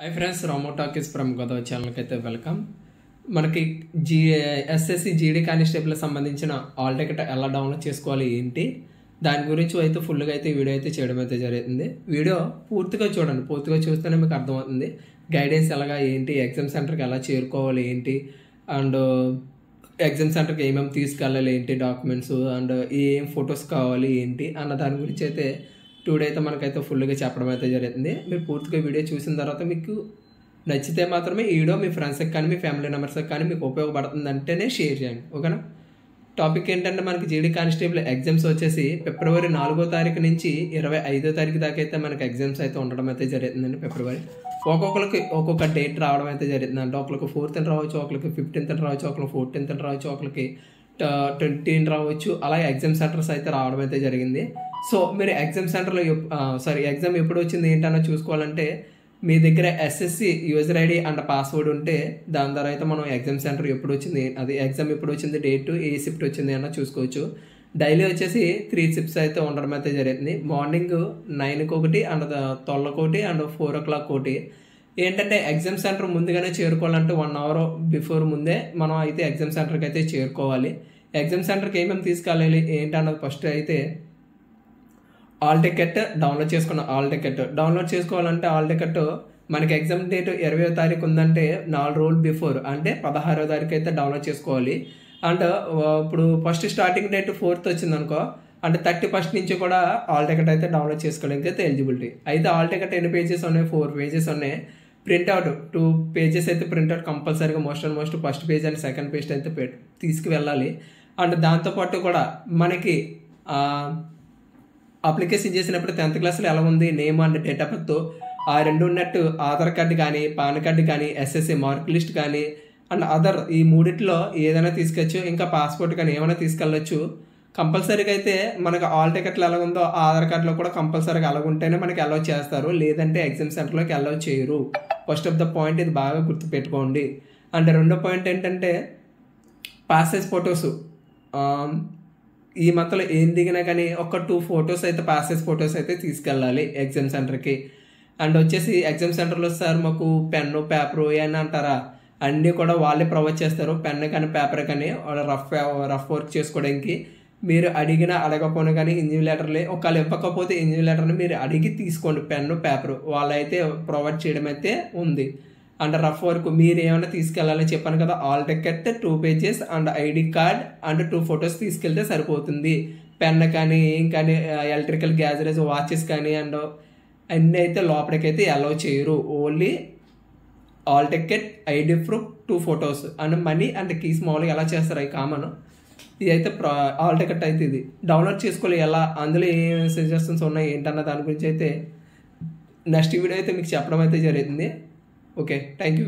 Hi friends, రామో talkies from Godavari ఛానల్కి అయితే వెల్కమ్. మనకి ఎస్ఎస్సి జీడీ కానిస్టేబుల్ సంబంధించిన ఆల్ టికెట్ ఎలా డౌన్లోడ్ చేసుకోవాలి ఏంటి దాని గురించి అయితే ఫుల్గా అయితే వీడియో అయితే చేయడం అయితే జరుగుతుంది. వీడియో పూర్తిగా చూడండి, పూర్తిగా చూస్తేనే మీకు అర్థమవుతుంది గైడెన్స్ ఎలాగా ఏంటి, ఎగ్జామ్ సెంటర్కి ఎలా చేరుకోవాలి ఏంటి, అండ్ ఎగ్జామ్ సెంటర్కి ఏమేమి తీసుకెళ్ళాలి ఏంటి, డాక్యుమెంట్స్ అండ్ ఏం ఫొటోస్ కావాలి ఏంటి అన్న దాని గురించి అయితే టుడే అయితే మనకైతే ఫుల్గా చెప్పడం అయితే జరుగుతుంది. మీరు పూర్తిగా వీడియో చూసిన తర్వాత మీకు నచ్చితే మాత్రమే ఈ వీడియో మీ ఫ్రెండ్స్కి కానీ మీ ఫ్యామిలీ మెంబర్స్కి కానీ మీకు ఉపయోగపడుతుంది అంటేనే షేర్ చేయండి, ఓకేనా. టాపిక్ ఏంటంటే మనకి జీడీ కానిస్టేబుల్ ఎగ్జామ్స్ వచ్చేసి ఫిబ్రవరి 4వ తారీఖు నుంచి 25వ తారీఖు దాకా అయితే మనకి ఎగ్జామ్స్ అయితే ఉండడం అయితే జరుగుతుందండి. ఫిబ్రవరి ఒక్కొక్కరికి ఒక్కొక్క డేట్ రావడం అయితే జరుగుతుంది. అంటే ఒకరికి 4th రావచ్చు, ఒకరికి 15th రావచ్చు, ఒకరికి 14th రావచ్చు, ఒకరికి 20 రావచ్చు. అలాగే ఎగ్జామ్ సెంటర్స్ అయితే రావడం అయితే జరిగింది. సో మీరు ఎగ్జామ్ సెంటర్లో ఎగ్జామ్ ఎప్పుడు వచ్చింది ఏంటన్నా చూసుకోవాలంటే మీ దగ్గర SSC user ID and password ఉంటే దాని ద్వారా అయితే మనం ఎగ్జామ్ సెంటర్ ఎప్పుడు వచ్చింది, అది ఎగ్జామ్ ఎప్పుడు వచ్చింది, డేట్ ఏ షిఫ్ట్ వచ్చింది అన్న చూసుకోవచ్చు. డైలీ వచ్చేసి 3 షిఫ్ట్స్ అయితే ఉండడం అయితే జరుగుతుంది. మార్నింగ్ 9కి ఒకటి అండ్ 12కి ఒకటి అండ్ 4 o'clock ఒకటి. ఏంటంటే ఎగ్జామ్ సెంటర్ ముందుగానే చేరుకోవాలంటే 1 hour బిఫోర్ ముందే మనం అయితే ఎగ్జామ్ సెంటర్కి అయితే చేరుకోవాలి. ఎగ్జామ్ సెంటర్కి ఏమేమి తీసుకెళ్ళాలి ఏంటన్నది ఫస్ట్ అయితే ఆల్ టికెట్ డౌన్లోడ్ చేసుకున్న ఆల్ టికెట్ డౌన్లోడ్ చేసుకోవాలంటే ఆల్ టికెట్ మనకి ఎగ్జామ్ డేట్ 20వ తారీఖు ఉందంటే 4 రోజులు బిఫోర్ అంటే 16వ తారీఖు అయితే డౌన్లోడ్ చేసుకోవాలి. అండ్ ఇప్పుడు ఫస్ట్ స్టార్టింగ్ డేట్ 4th వచ్చింది అనుకో, అంటే 31st నుంచి కూడా ఆల్ టికెట్ అయితే డౌన్లోడ్ చేసుకోవడానికి అయితే ఎలిజిబిలిటీ. అయితే ఆల్ టికెట్ ఎన్ని పేజెస్ ఉన్నాయి, 4 pages ఉన్నాయి. ప్రింట్అవుట్ 2 pages అయితే ప్రింట్అవుట్ కంపల్సరీగా most first page and second page అయితే తీసుకువెళ్ళాలి. అండ్ దాంతోపాటు కూడా మనకి అప్లికేషన్ చేసినప్పుడు 10th క్లాస్లో ఎలా ఉంది name and date of birth ఆ రెండు ఉన్నట్టు ఆధార్ కార్డు కానీ, పాన్ కార్డు కానీ, ఎస్ఎస్సి మార్క్ లిస్ట్ కానీ అండ్ అదర్ ఈ మూడిట్లో ఏదైనా తీసుకెచ్చు. ఇంకా పాస్పోర్ట్ కానీ ఏమైనా తీసుకెళ్ళచ్చు. కంపల్సరీగా అయితే మనకు ఆల్ టికెట్లు ఎలా ఉందో ఆధార్ కార్డులో కూడా కంపల్సరీగా అలా ఉంటేనే మనకి అలౌ చేస్తారు, లేదంటే ఎగ్జామ్ సెంటర్లోకి అలౌ చేయరు. ఫస్ట్ ఆఫ్ ద పాయింట్ ఇది బాగా గుర్తుపెట్టుకోండి. అండ్ రెండో పాయింట్ ఏంటంటే పాసేజ్ ఫొటోస్. ఈ మంత్లో ఏం దిగినా కానీ ఒక 2 photos అయితే పాసేజ్ ఫొటోస్ అయితే తీసుకెళ్ళాలి ఎగ్జామ్ సెంటర్కి. అండ్ వచ్చేసి ఎగ్జామ్ సెంటర్లో సార్ మాకు పెన్ను పేపరు అని అంటారా, అన్నీ కూడా వాళ్ళే ప్రొవైడ్ చేస్తారు. పెన్ను కానీ పేపర్ కానీ రఫ్ వర్క్ చేసుకోవడానికి. మీరు అడిగినా అడగకపోయినా కానీ ఇన్విజిలేటర్లే ఒకవేళ ఇవ్వకపోతే ఇన్విజిలేటర్ని మీరు అడిగి తీసుకోండి. పెన్ను పేపరు వాళ్ళైతే ప్రొవైడ్ చేయడం అయితే ఉంది. అండ్ రఫ్ వర్క్ మీరు ఏమైనా తీసుకెళ్ళాలని చెప్పాను కదా, all ticket 2 pages and ID card and 2 photos తీసుకెళ్తే సరిపోతుంది. పెన్ కానీ ఏం కానీ ఎలక్ట్రికల్ గ్యాజెట్స్ వాచెస్ కానీ అండ్ అన్నీ అయితే లోపలికైతే అలౌ చేయరు. Only all ticket, ID proof, 2 photos and money and keys మామూలుగా ఎలా చేస్తారు అవి కామన్. ఇది అయితే ఆల్ టికెట్ అయితే ఇది డౌన్లోడ్ చేసుకోవాలి. ఎలా అందులో ఏ సజెషన్స్ ఉన్నాయి ఏంటన్న దాని గురించి అయితే నెక్స్ట్ వీడియో అయితే మీకు చెప్పడం అయితే జరుగుతుంది. Okay, thank you.